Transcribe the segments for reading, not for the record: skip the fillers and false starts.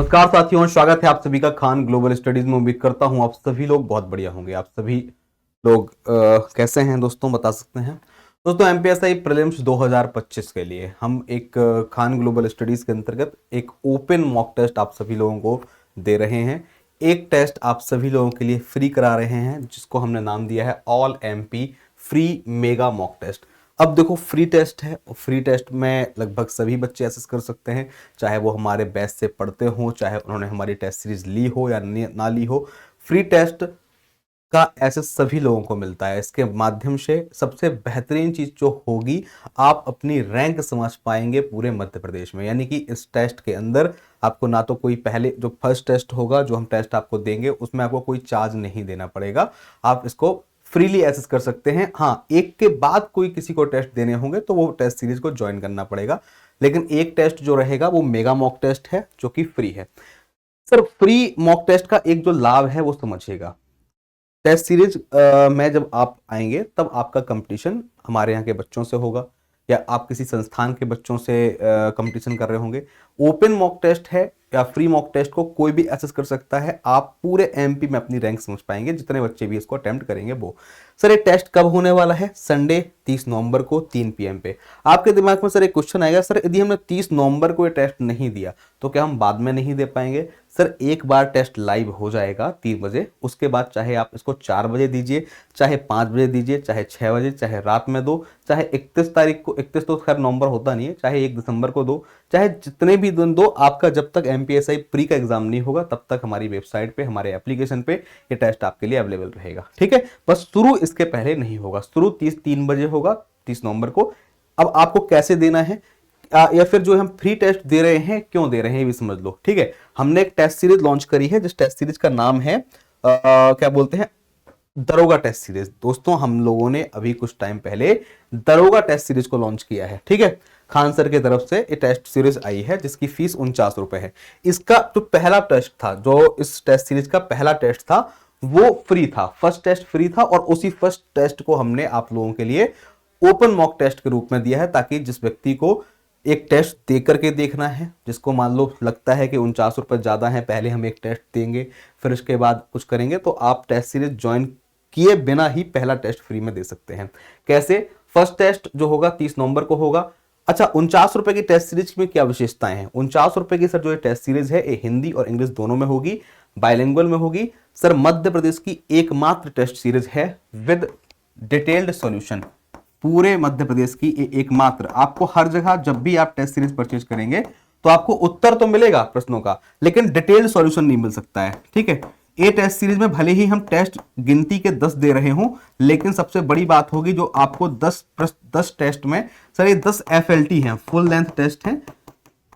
नमस्कार साथियों, स्वागत है आप सभी का खान ग्लोबल स्टडीज में। उम्मीद करता हूं आप सभी लोग बहुत बढ़िया होंगे। आप सभी लोग कैसे हैं दोस्तों, बता सकते हैं दोस्तों। एमपीएसआई प्रीलिम्स 2025 के लिए हम एक खान ग्लोबल स्टडीज के अंतर्गत एक ओपन मॉक टेस्ट आप सभी लोगों को दे रहे हैं। एक टेस्ट आप सभी लोगों के लिए फ्री करा रहे हैं, जिसको हमने नाम दिया है all MP free mega mock test. अब देखो, फ्री टेस्ट है और फ्री टेस्ट में लगभग सभी बच्चे एसेस कर सकते हैं, चाहे वो हमारे बैच से पढ़ते हो, चाहे उन्होंने हमारी टेस्ट सीरीज ली हो या ना ली हो। फ्री टेस्ट का एसेस सभी लोगों को मिलता है। इसके माध्यम से सबसे बेहतरीन चीज जो होगी, आप अपनी रैंक समझ पाएंगे पूरे मध्य प्रदेश में। यानी कि इस टेस्ट के अंदर आपको ना तो कोई पहले जो फर्स्ट टेस्ट होगा, जो हम टेस्ट आपको देंगे, उसमें आपको कोई चार्ज नहीं देना पड़ेगा। आप इसको फ्रीली एक्सेस कर सकते हैं। हाँ, एक के बाद कोई किसी को टेस्ट देने होंगे तो वो टेस्ट सीरीज को ज्वाइन करना पड़ेगा, लेकिन एक टेस्ट जो रहेगा वो मेगा मॉक टेस्ट है, जो कि फ्री है। सर, फ्री मॉक टेस्ट का एक जो लाभ है वो समझिएगा। टेस्ट सीरीज में जब आप आएंगे तब आपका कंपटीशन हमारे यहाँ के बच्चों से होगा या आप किसी संस्थान के बच्चों से कंपटीशन कर रहे होंगे। ओपन मॉक टेस्ट है या फ्री मॉक टेस्ट को कोई भी एक्सेस कर सकता है। आप पूरे एमपी में अपनी रैंक समझ पाएंगे, जितने बच्चे भी इसको अटेम्प्ट करेंगे वो। सर, ये टेस्ट कब होने वाला है? संडे 30 नवंबर को 3 PM पे। आपके दिमाग में सर एक क्वेश्चन आएगा, सर यदि हमने 30 नवंबर को ये टेस्ट नहीं दिया तो क्या हम बाद में नहीं दे पाएंगे? सर, एक बार टेस्ट लाइव हो जाएगा 3 बजे, उसके बाद चाहे आप इसको 4 बजे दीजिए, चाहे 5 बजे दीजिए, चाहे 6 बजे, चाहे रात में दो, चाहे 31 तारीख को, 31 तो खैर नवंबर होता नहीं है, चाहे 1 दिसंबर को दो, चाहे जितने भी दिन दो। आपका जब तक एमपीएसआई प्री का एग्जाम नहीं होगा तब तक हमारी वेबसाइट पे, हमारे एप्लीकेशन पे ये टेस्ट आपके लिए अवेलेबल रहेगा। ठीक है, बस शुरू इसके पहले नहीं होगा। शुरू 3 बजे होगा 30 नवंबर को। अब आपको कैसे देना है या फिर जो हम फ्री टेस्ट दे रहे हैं, क्यों दे रहे हैं, ये भी समझ लो। ठीक है, हमने एक टेस्ट सीरीज लॉन्च करी है, जिस टेस्ट सीरीज का नाम है क्या बोलते हैं, दरोगा टेस्ट सीरीज। दोस्तों, हम लोगों ने अभी कुछ टाइम पहले दरोगा टेस्ट सीरीज को लॉन्च किया है। ठीक है, खान सर की तरफ से ये टेस्ट सीरीज आई है, जिसकी फीस 49 रुपए है। इसका जो पहला टेस्ट था, जो इस टेस्ट सीरीज का पहला टेस्ट था, वो फ्री था। फर्स्ट टेस्ट फ्री था और उसी फर्स्ट टेस्ट को हमने आप लोगों के लिए ओपन मॉक टेस्ट के रूप में दिया है, ताकि जिस व्यक्ति को एक टेस्ट दे करके देखना है, जिसको मान लो लगता है कि 49 रुपए ज्यादा है, पहले हम एक टेस्ट देंगे फिर उसके बाद कुछ करेंगे, तो आप टेस्ट सीरीज ज्वाइन किए बिना ही पहला टेस्ट फ्री में दे सकते हैं। कैसे? फर्स्ट टेस्ट जो होगा 30 नवंबर को होगा। अच्छा, 49 रुपए की टेस्ट सीरीज में क्या विशेषताएं हैं? 49 रुपए की सर जो ये टेस्ट सीरीज है, ये हिंदी और इंग्लिश दोनों में होगी, बाइलिंगुअल में होगी। सर, मध्य प्रदेश की एकमात्र टेस्ट सीरीज है विद डिटेल्ड सॉल्यूशन। पूरे मध्य प्रदेश की एकमात्र। आपको हर जगह जब भी आप टेस्ट सीरीज परचेज करेंगे तो आपको उत्तर तो मिलेगा प्रश्नों का, लेकिन डिटेल्ड सॉल्यूशन नहीं मिल सकता है। ठीक है, ये टेस्ट सीरीज में भले ही हम टेस्ट गिनती के 10 दे रहे हों, लेकिन सबसे बड़ी बात होगी जो आपको 10 टेस्ट में, सर ये 10 FLT हैं, फुल लेंथ टेस्ट हैं,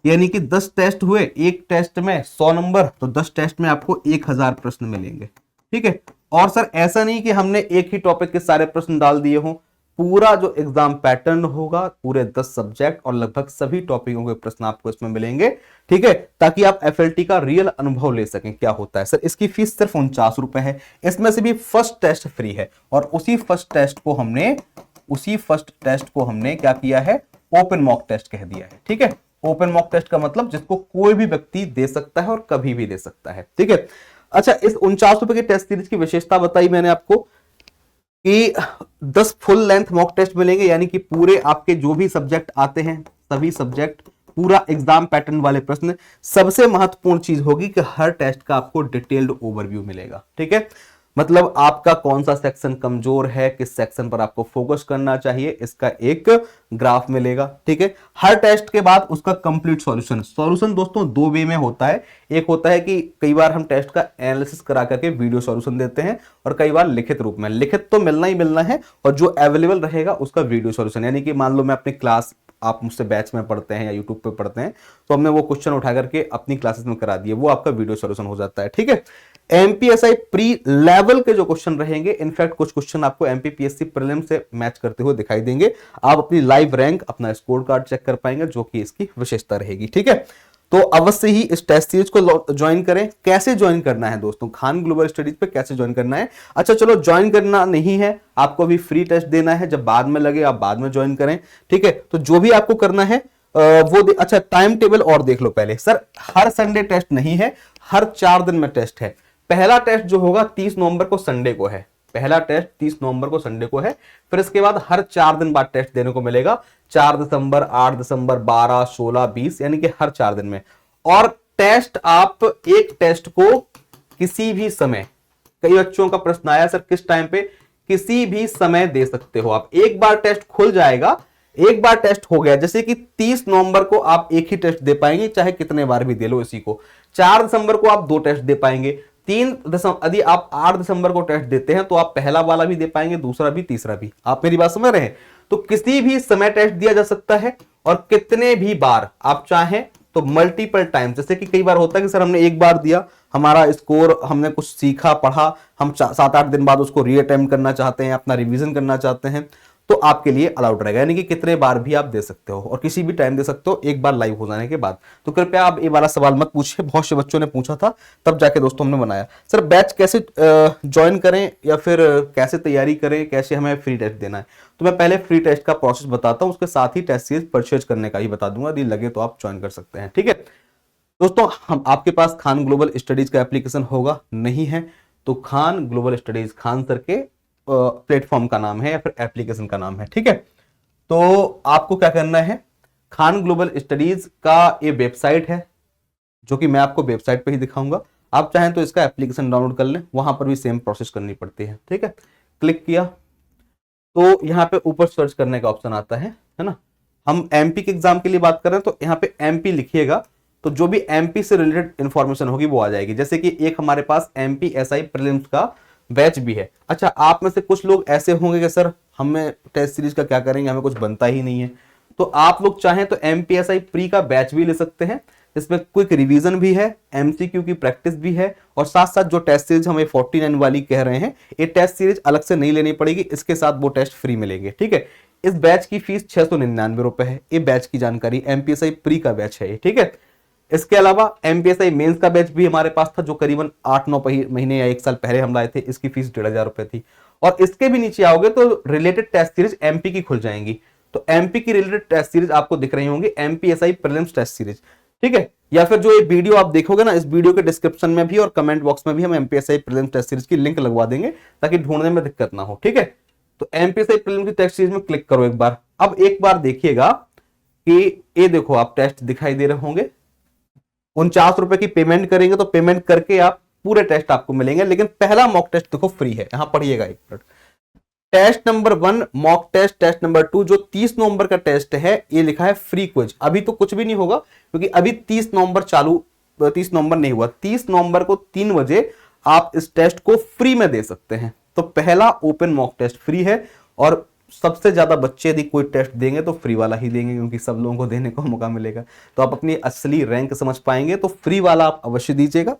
यानी कि 10 टेस्ट हुए, एक टेस्ट में 100 नंबर, तो 10 टेस्ट में आपको 1000 प्रश्न मिलेंगे। ठीक है, और सर ऐसा नहीं कि हमने एक ही टॉपिक के सारे प्रश्न डाल दिए हों। पूरा जो एग्जाम पैटर्न होगा, पूरे 10 सब्जेक्ट और लगभग सभी टॉपिकों के प्रश्न आपको इसमें मिलेंगे। ठीक है, ताकि आप FLT का रियल अनुभव ले सकें क्या होता है। सर, इसकी फीस सिर्फ 49 रुपए है। इसमें से भी फर्स्ट टेस्ट फ्री है, और उसी फर्स्ट टेस्ट को हमने क्या किया है, ओपन मॉक टेस्ट कह दिया है। ठीक है, ओपन मॉक टेस्ट का मतलब जिसको कोई भी व्यक्ति दे सकता है और कभी भी दे सकता है। ठीक है, अच्छा, इस 49 रुपए की टेस्ट सीरीज की विशेषता बताई मैंने आपको कि 10 फुल लेंथ मॉक टेस्ट मिलेंगे, यानी कि पूरे आपके जो भी सब्जेक्ट आते हैं, सभी सब्जेक्ट, पूरा एग्जाम पैटर्न वाले प्रश्न। सबसे महत्वपूर्ण चीज होगी कि हर टेस्ट का आपको डिटेल्ड ओवरव्यू मिलेगा। ठीक है, मतलब आपका कौन सा सेक्शन कमजोर है, किस सेक्शन पर आपको फोकस करना चाहिए, इसका एक ग्राफ मिलेगा। ठीक है, हर टेस्ट के बाद उसका कंप्लीट सॉल्यूशन दोस्तों 2 वे में होता है। एक होता है कि कई बार हम टेस्ट का एनालिसिस करा करके वीडियो सॉल्यूशन देते हैं, और कई बार लिखित रूप में। लिखित तो मिलना ही मिलना है, और जो अवेलेबल रहेगा उसका वीडियो सॉल्यूशन। यानी कि मान लो मैं अपनी क्लास, आप मुझसे बैच में पढ़ते हैं या यूट्यूब पे पढ़ते हैं, तो हमने वो क्वेश्चन उठा करके अपनी क्लासेस में करा दिए, वो आपका वीडियो सॉल्यूशन हो जाता है। ठीक है, एमपीएसआई प्री लेवल के जो क्वेश्चन रहेंगे, इनफैक्ट कुछ क्वेश्चन आपको एमपीपीएससी प्रीलिम से मैच करते हुए दिखाई देंगे। आप अपनी लाइव रैंक, अपना स्कोर कार्ड चेक कर पाएंगे, जो कि इसकी विशेषता रहेगी। ठीक है, तो अवश्य ही इस टेस्ट सीरीज को ज्वाइन करें। कैसे ज्वाइन करना है दोस्तों, खान ग्लोबल स्टडीज पे कैसे ज्वाइन करना है? अच्छा चलो, ज्वाइन करना नहीं है, आपको अभी फ्री टेस्ट देना है, जब बाद में लगे आप बाद में ज्वाइन करें। ठीक है, तो जो भी आपको करना है, अच्छा टाइम टेबल और देख लो पहले। सर हर संडे टेस्ट नहीं है, हर 4 दिन में टेस्ट है। पहला टेस्ट जो होगा 30 नवंबर को संडे को है, पहला टेस्ट 30 नवंबर को संडे को है। फिर इसके बाद हर 4 दिन बाद टेस्ट देने को मिलेगा, 4 दिसंबर, 8 दिसंबर, 12, 16, 20, यानी कि हर 4 दिन में। और टेस्ट आप एक टेस्ट को किसी भी समय, कई बच्चों का प्रश्न आया सर किस टाइम पे, किसी भी समय दे सकते हो आप। एक बार टेस्ट खुल जाएगा, एक बार टेस्ट हो गया, जैसे कि 30 नवंबर को आप एक ही टेस्ट दे पाएंगे, चाहे कितने बार भी दे लो इसी को। 4 दिसंबर को आप 2 टेस्ट दे पाएंगे। 3 दिसंबर, यदि आप 8 दिसंबर को टेस्ट देते हैं तो आप पहला वाला भी दे पाएंगे, दूसरा भी, तीसरा भी। आप मेरी बात समझ रहे हैं? तो किसी भी समय टेस्ट दिया जा सकता है और कितने भी बार आप चाहें तो मल्टीपल टाइम। जैसे कि कई बार होता है कि सर हमने एक बार दिया, हमारा स्कोर, हमने कुछ सीखा पढ़ा, हम 7-8 दिन बाद उसको रीअटेम्प्ट करना चाहते हैं, अपना रिवीजन करना चाहते हैं, तो आपके लिए अलाउड रहेगा। यानी कि कितने बार भी आप दे सकते हो और किसी भी टाइम दे सकते हो, एक बार लाइव हो जाने के बाद। तो कृपया आप ये वाला सवाल मत पूछिए, बहुत से बच्चों ने पूछा था, तब जाके दोस्तों हमने बनाया। सर बैच कैसे ज्वाइन करें या फिर कैसे तैयारी करें, कैसे हमें फ्री टेस्ट देना है? तो मैं पहले फ्री टेस्ट का प्रोसेस बताता हूं, उसके साथ ही टेस्ट सीरीज परचेज करने का ही बता दूंगा, यदि लगे तो आप ज्वाइन कर सकते हैं। ठीक है दोस्तों, हम आपके पास खान ग्लोबल स्टडीज का एप्लीकेशन होगा, नहीं है तो Khan global studies, Khan sir के प्लेटफॉर्म का नाम है या फिर एप्लीकेशन का नाम है। ठीक है, तो आपको क्या करना है, खान ग्लोबल स्टडीज का ये वेबसाइट है, जो कि मैं आपको वेबसाइट पे ही दिखाऊंगा। आप चाहें तो इसका एप्लीकेशन डाउनलोड कर लें, वहां पर भी सेम प्रोसेस करनी पड़ती है। ठीक है, क्लिक किया तो यहाँ पे ऊपर सर्च करने का ऑप्शन आता है ना। हम एमपी के एग्जाम के लिए बात कर रहे हैं तो यहाँ पे एमपी लिखिएगा, तो जो भी एमपी से रिलेटेड इंफॉर्मेशन होगी वो आ जाएगी। जैसे कि एक हमारे पास एमपी एसआई प्रीलिम्स का बैच भी है। अच्छा, आप में से कुछ लोग ऐसे होंगे कि सर हमें टेस्ट सीरीज का क्या करेंगे, हमें कुछ बनता ही नहीं है। तो आप लोग चाहें तो एमपीएसआई प्री का बैच भी ले सकते हैं, इसमें क्विक रिवीजन भी है, एमसीक्यू की प्रैक्टिस भी है, और साथ साथ जो टेस्ट सीरीज हमें 49 वाली कह रहे हैं, ये टेस्ट सीरीज अलग से नहीं लेनी पड़ेगी, इसके साथ वो टेस्ट फ्री मिलेंगे। ठीक है, इस बैच की फीस 699 रुपए है। ये बैच की जानकारी, एमपीएसआई प्री का बैच है। ठीक है, इसके अलावा एमपीएसआई मेंस का बैच भी हमारे पास था, जो करीबन 8-9 महीने या 1 साल पहले हम लाए थे। इसकी फीस 1500 रुपए थी। और इसके भी नीचे आओगे तो रिलेटेड टेस्ट सीरीज एमपी की खुल जाएंगी। तो एमपी की रिलेटेड टेस्ट सीरीज आपको दिख रही होंगी, एमपीएसआई प्रीलिम्स टेस्ट सीरीज। ठीक है, या फिर जो ये वीडियो आप देखोगे ना, इस वीडियो के डिस्क्रिप्शन में भी और कमेंट बॉक्स में भी हम एमपीएसआई प्रीलिम्स टेस्ट सीरीज की लिंक लगवा देंगे, ताकि ढूंढने में दिक्कत ना हो। ठीक है, तो एमपीएसआई प्रीलिम्स की टेस्ट सीरीज में क्लिक करो एक बार। अब एक बार देखिएगा कि ये देखो, आप टेस्ट दिखाई दे रहे होंगे। 49 रुपए की पेमेंट करेंगे तो पेमेंट करके आप पूरे टेस्ट आपको मिलेंगे, लेकिन पहला मॉक टेस्ट देखो फ्री है। यहां पढ़िएगा एक minute. Test number 1 mock test, test number 2 जो 30 नवंबर का टेस्ट है, ये लिखा है फ्री क्विज। अभी तो कुछ भी नहीं होगा, क्योंकि अभी 30 नवंबर चालू, 30 नवंबर नहीं हुआ। 30 नवंबर को 3 बजे आप इस टेस्ट को फ्री में दे सकते हैं। तो पहला ओपन मॉक टेस्ट फ्री है, और सबसे ज्यादा बच्चे यदि कोई टेस्ट देंगे तो फ्री वाला ही देंगे, क्योंकि सब लोगों को देने को मौका मिलेगा। तो आप अपनी असली रैंक समझ पाएंगे, तो फ्री वाला आप अवश्य दीजिएगा।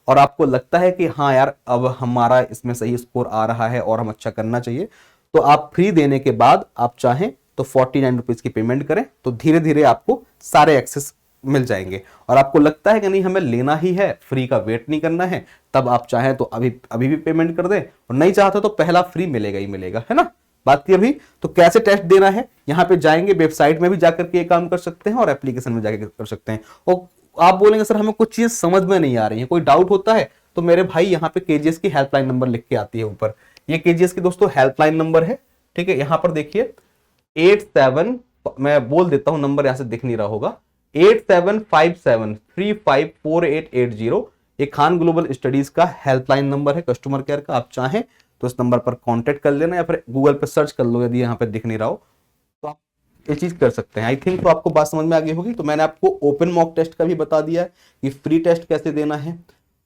और आपको लगता है कि हाँ यार, अब हमारा इसमें सही स्कोर आ रहा है और हम अच्छा करना चाहिए, तो आप फ्री देने के बाद आप चाहें तो 49 रुपीज की पेमेंट करें, तो धीरे धीरे आपको सारे एक्सेस मिल जाएंगे। और आपको लगता है कि नहीं हमें लेना ही है, फ्री का वेट नहीं करना है, तब आप चाहें तो अभी भी पेमेंट कर दें, और नहीं चाहते तो पहला फ्री मिलेगा ही मिलेगा, है ना। बात की अभी तो कैसे टेस्ट देना है, यहां पे जाएंगे, वेबसाइट में भी जाकर के ये काम कर सकते हैं और एप्लीकेशन में जाकर कर सकते हैं। और आप बोलेंगे सर हमें कुछ चीज समझ में नहीं आ रही है, कोई डाउट होता है, तो मेरे भाई यहाँ पे केजीएस की हेल्पलाइन नंबर लिख के आती है ऊपर। ये केजीएस की दोस्तों हेल्पलाइन नंबर है। ठीक है, यहां पर देखिए 87, मैं बोल देता हूं नंबर, यहां से दिख नहीं रहा होगा, 8757354880। ये खान ग्लोबल स्टडीज का हेल्पलाइन नंबर है, कस्टमर केयर का। आप चाहें तो इस नंबर पर कांटेक्ट कर लेना, या फिर गूगल पे सर्च कर लो, यदि यहाँ पे दिख नहीं रहा हो तो आप ये चीज कर सकते हैं। आई थिंक तो आपको बात समझ में आ गई होगी। तो मैंने आपको ओपन मॉक टेस्ट का भी बता दिया है कि फ्री टेस्ट कैसे देना है,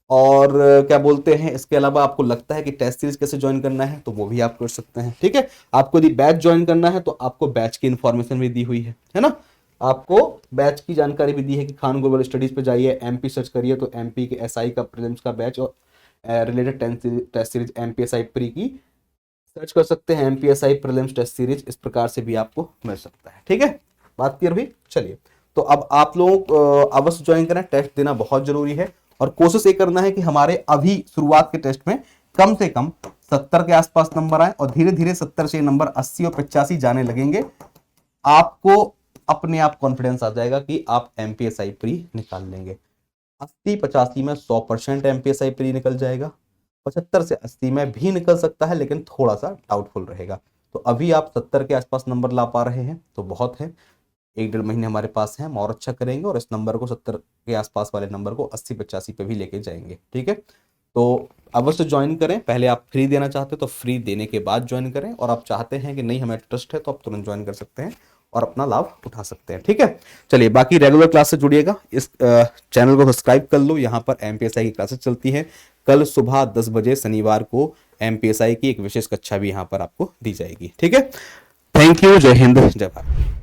और क्या बोलते हैं, इसके अलावा आपको लगता है कि टेस्ट सीरीज कैसे ज्वाइन करना है, तो वो भी आप कर सकते हैं। ठीक है, आपको यदि बैच ज्वाइन करना है तो आपको बैच की इंफॉर्मेशन भी दी हुई है ना। आपको बैच की जानकारी भी दी है कि खान ग्लोबल स्टडीज पे जाइए, एमपी सर्च करिए तो एमपी के एसआई का प्रीलिम्स का बैच और related test series MPSI pre की सर्च कर सकते हैं, एमपीएसआई प्रीलिम्स टेस्ट सीरीज, इस प्रकार से भी आपको मिल सकता है। ठीक है, बात क्लियर हुई। चलिए, तो अब आप लोग अवश्य ज्वाइन करें, टेस्ट देना बहुत जरूरी है, और कोशिश ये करना है कि हमारे अभी शुरुआत के टेस्ट में कम से कम 70 के आसपास नंबर आए, और धीरे धीरे 70 से नंबर 80 और 85 जाने लगेंगे। आपको अपने आप कॉन्फिडेंस आ जाएगा कि आप एमपीएसआई प्री निकाल लेंगे। 80-85 में 100% एमपीएसआई प्री निकल जाएगा, 75 से 80 में भी निकल सकता है लेकिन थोड़ा सा डाउटफुल रहेगा। तो अभी आप 70 के आसपास नंबर ला पा रहे हैं तो बहुत है, 1-1.5 महीने हमारे पास है, हम और अच्छा करेंगे और इस नंबर को 70 के आसपास वाले नंबर को 80-85 पे भी लेके जाएंगे। ठीक है, तो अवश्य ज्वाइन करें। पहले आप फ्री देना चाहते हैं तो फ्री देने के बाद ज्वाइन करें, और आप चाहते हैं कि नहीं हमें ट्रस्ट है तो आप तुरंत ज्वाइन कर सकते हैं और अपना लाभ उठा सकते हैं। ठीक है, चलिए बाकी रेगुलर क्लास से जुड़िएगा, इस चैनल को सब्सक्राइब कर लो, यहाँ पर एमपीएसआई की क्लासेस चलती हैं। कल सुबह 10 बजे शनिवार को एमपीएसआई की एक विशेष कक्षा भी यहाँ पर आपको दी जाएगी। ठीक है, थैंक यू, जय हिंद, जय भारत।